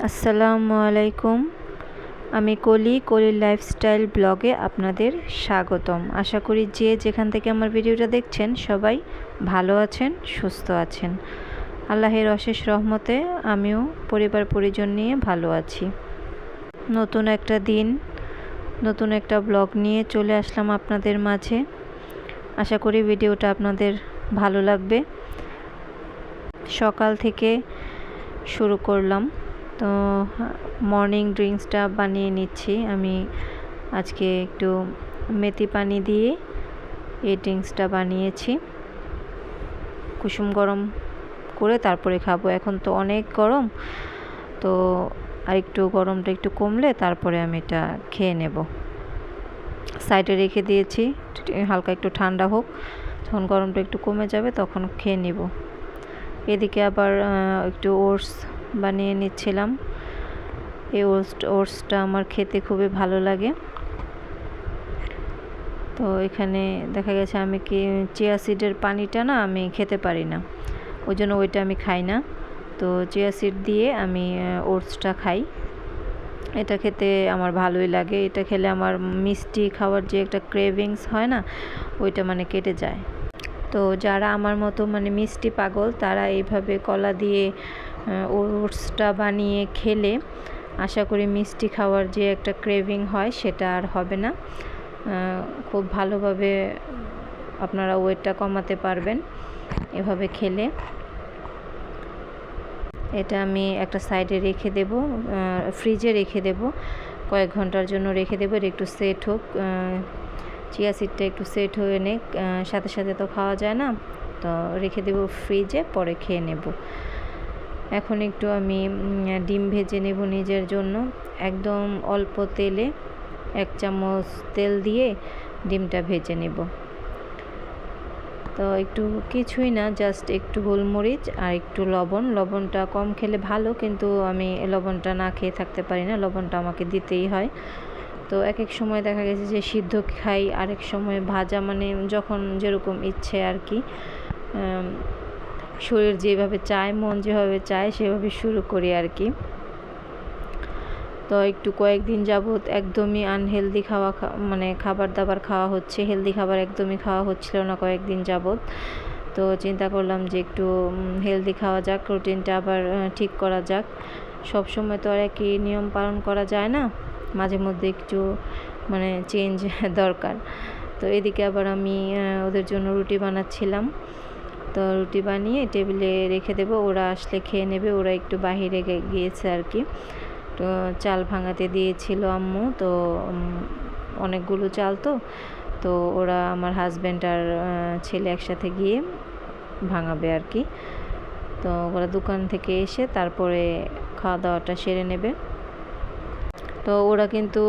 আসসালামু আলাইকুম। আমি কলির লাইফস্টাইল ব্লগে আপনাদের স্বাগতম। আশা করি যে যেখান থেকে আমার ভিডিওটা দেখছেন সবাই ভালো আছেন, সুস্থ আছেন। আল্লাহের অশেষ রহমতে আমিও পরিবার পরিজন নিয়ে ভালো আছি। নতুন একটা দিন, নতুন একটা ব্লগ নিয়ে চলে আসলাম আপনাদের মাঝে। আশা করি ভিডিওটা আপনাদের ভালো লাগবে। সকাল থেকে শুরু করলাম, তো মর্নিং ড্রিঙ্কসটা বানিয়ে নিচ্ছি। আমি আজকে একটু মেথি পানি দিয়ে এই ড্রিঙ্কসটা বানিয়েছি। কুসুম গরম করে তারপরে খাবো। এখন তো অনেক গরম, তো আর একটু গরমটা একটু কমলে তারপরে আমি এটা খেয়ে নেব। সাইডে রেখে দিয়েছি, হালকা একটু ঠান্ডা হোক, যখন গরমটা একটু কমে যাবে তখন খেয়ে নেব। এদিকে আবার একটু ওটস বানিয়ে নিচ্ছিলাম। এই ওটসটা আমার খেতে খুবই ভালো লাগে। তো এখানে দেখা গেছে আমি কি চিয়া সিডের পানিটা না আমি খেতে পারি না, ওই জন্য ওইটা আমি খাই না। তো চিয়া সিড দিয়ে আমি ওটসটা খাই। এটা খেতে আমার ভালোই লাগে। এটা খেলে আমার মিষ্টি খাওয়ার যে একটা ক্রেভিংস হয় না, ওইটা মানে কেটে যায়। তো যারা আমার মতো মানে মিষ্টি পাগল, তারা এইভাবে কলা দিয়ে ওটসটা বানিয়ে খেলে আশা করি মিষ্টি খাওয়ার যে একটা ক্রেভিং হয় সেটা আর হবে না। খুব ভালোভাবে আপনারা ওয়েটটা কমাতে পারবেন এভাবে খেলে। এটা আমি একটা সাইডে রেখে দেব, ফ্রিজে রেখে দেব, কয়েক ঘন্টার জন্য রেখে দেবো। এটা একটু সেট হোক, চিয়া সিডটা একটু সেট হয়ে নেক, সাথে সাথে তো খাওয়া যায় না, তো রেখে দেব ফ্রিজে, পরে খেয়ে নেব। এখন একটু আমি ডিম ভেজে নেব নিজের জন্য। একদম অল্প তেলে 1 চামচ তেল দিয়ে ডিমটা ভেজে নেব। তো একটু কিছুই না, জাস্ট একটু গোলমরিচ আর একটু লবণ। লবণটা কম খেলে ভালো, কিন্তু আমি লবণটা না খেয়ে থাকতে পারি না, লবণটা আমাকে দিতেই হয়। তো এক এক সময় দেখা গেছে যে সিদ্ধ খাই, আরেক সময় ভাজা, মানে যখন যেরকম ইচ্ছে আর কি, শরীর যেভাবে চায়, মন যেভাবে চায় সেভাবে শুরু করি আর কি। তো একটু কয়েকদিন যাবৎ একদমই আনহেলদি মানে খাবার দাবার খাওয়া হচ্ছে, হেলদি খাবার একদমই খাওয়া হচ্ছিল না কয়েকদিন যাবৎ। তো চিন্তা করলাম যে একটু হেলদি খাওয়া যাক, রুটিনটা আবার ঠিক করা যাক। সব সময় তো আর একই নিয়ম পালন করা যায় না, মাঝে মধ্যে একটু মানে চেঞ্জ দরকার। তো এদিকে আবার আমি ওদের জন্য রুটি বানাচ্ছিলাম। তো রুটি বানিয়ে টেবিলে রেখে দেবো, ওরা আসলে খেয়ে নেবে। ওরা একটু বাহিরে গিয়েছে আর কি। তো চাল ভাঙাতে দিয়েছিল আম্মু, তো অনেকগুলো চাল, তো ওরা আমার হাজব্যান্ড আর ছেলে একসাথে গিয়ে ভাঙাবে আর কি। তো ওরা দোকান থেকে এসে তারপরে খাওয়া দাওয়াটা সেরে নেবে। তো ওরা কিন্তু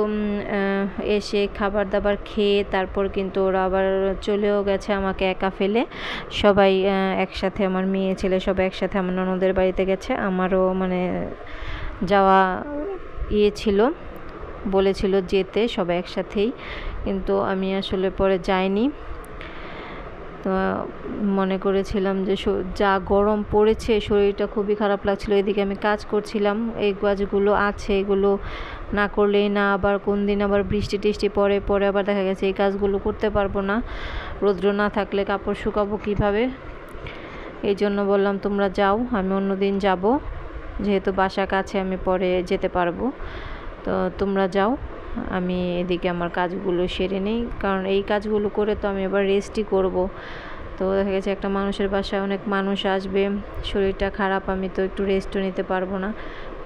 এসে খাবার দাবার খেয়ে তারপর কিন্তু ওরা আবার চলেও গেছে আমাকে একা ফেলে। সবাই একসাথে, আমার মেয়ে ছেলে সবাই একসাথে আমার ননদের বাড়িতে গেছে। আমারও মানে যাওয়া ছিল, বলেছিল যেতে সবাই একসাথেই, কিন্তু আমি আসলে পরে যাইনি। তো মনে করেছিলাম যে যা গরম পড়েছে শরীরটা খুবই খারাপ লাগছিল। এদিকে আমি কাজ করছিলাম, এই কাজগুলো আছে, এগুলো না করলেই না। আবার কোন দিন আবার বৃষ্টি টিষ্টি পরে আবার দেখা গেছে এই কাজগুলো করতে পারবো না, রৌদ্র না থাকলে কাপড় শুকাবো কীভাবে। এই জন্য বললাম তোমরা যাও, আমি অন্য দিন যাব, যেহেতু বাসা কাছে আমি পরে যেতে পারবো। তো তোমরা যাও, আমি এদিকে আমার কাজগুলো সেরে নিই, কারণ এই কাজগুলো করে তো আমি আবার রেস্টই করব। তো দেখা গেছে একটা মানুষের বাসায় অনেক মানুষ আসবে, শরীরটা খারাপ, আমি তো একটু রেস্টও নিতে পারবো না।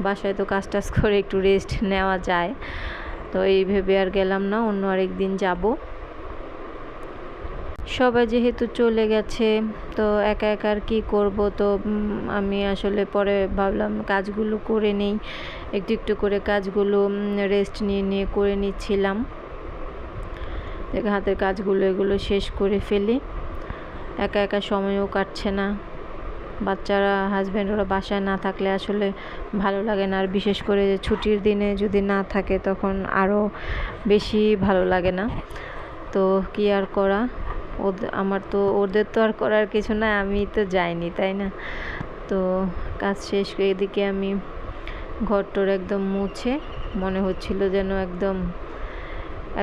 বাসায় তো কাজ টাজ করে একটু রেস্ট নেওয়া যায়। তো এই ভেবে আর গেলাম না, অন্য আরেক দিন যাব। সবাই যেহেতু চলে গেছে, তো একা একা আর কী করবো। তো আমি আসলে পরে ভাবলাম কাজগুলো করে নেই, একটু একটু করে কাজগুলো রেস্ট নিয়ে করে নিচ্ছিলাম। হাতের কাজগুলো এগুলো শেষ করে ফেলি। একা একা সময়ও কাটছে না। বাচ্চারা, হাজব্যান্ড ওরা বাসায় না থাকলে আসলে ভালো লাগে না, আর বিশেষ করে ছুটির দিনে যদি না থাকে তখন আরও বেশি ভালো লাগে না। তো কি আর করা, আমার তো ওদের তো আর করার কিছু না, আমি তো যাইনি, তাই না। তো কাজ শেষ করে এদিকে আমি ঘরটর একদম মুছে মনে হচ্ছিল যেন একদম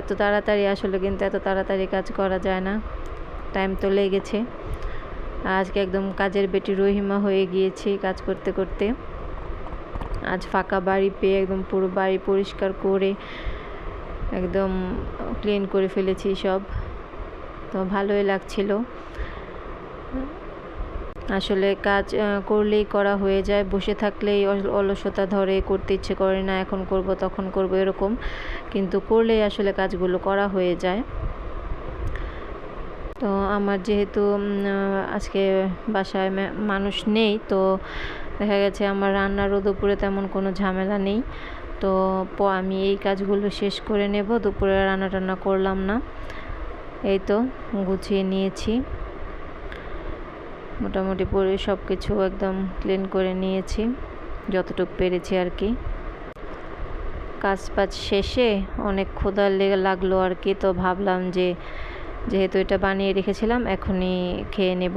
এত তাড়াতাড়ি, আসলে কিন্তু এত তাড়াতাড়ি কাজ করা যায় না, টাইম তো লেগেছে। আজকে একদম কাজের বেটি রহিমা হয়ে গিয়েছি কাজ করতে করতে। আজ ফাঁকা বাড়ি পেয়ে একদম পুরো বাড়ি পরিষ্কার করে একদম ক্লিন করে ফেলেছি সব, তো ভালোই লাগছিল। আসলে কাজ করলেই করা হয়ে যায়, বসে থাকলেই অলসতা ধরে, করতে ইচ্ছে করে না, এখন করব তখন করব এরকম, কিন্তু করলেই আসলে কাজগুলো করা হয়ে যায়। তো আমার যেহেতু আজকে বাসায় মানুষ নেই, তো দেখা গেছে আমার রান্নারও দুপুরে তেমন কোনো ঝামেলা নেই। তো আমি এই কাজগুলো শেষ করে নেব, দুপুরে রান্না টান্না করলাম না। এই তো গুছিয়ে নিয়েছি, মোটামুটি পরে সব কিছু একদম ক্লিন করে নিয়েছি যতটুকু পেরেছি আর কি। কাজ বাজ শেষে অনেক ক্ষুধা লাগলো আর কি, তো ভাবলাম যে যেহেতু এটা বানিয়ে রেখেছিলাম এখনই খেয়ে নেব।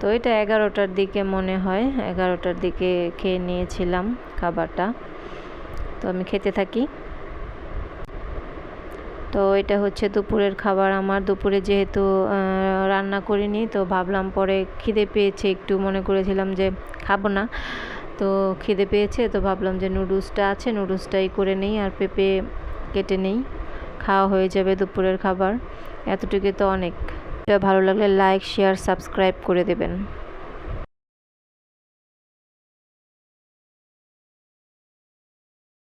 তো এটা 11টার দিকে মনে হয়, 11টার দিকে খেয়ে নিয়েছিলাম খাবারটা। তো আমি খেতে থাকি। তো এটা হচ্ছে দুপুরের খাবার আমার। দুপুরে যেহেতু রান্না করিনি, তো ভাবলাম পরে খিদে পেয়েছে একটু, মনে করেছিলাম যে খাবো না, তো খিদে পেয়েছে, তো ভাবলাম যে নুডলসটা আছে, নুডলসটাই করে নেই আর পেঁপে কেটে নেই, খাওয়া হয়ে যাবে দুপুরের খাবার। এতটুকু তো অনেক। ভালো লাগলে লাইক, শেয়ার, সাবস্ক্রাইব করে দেবেন।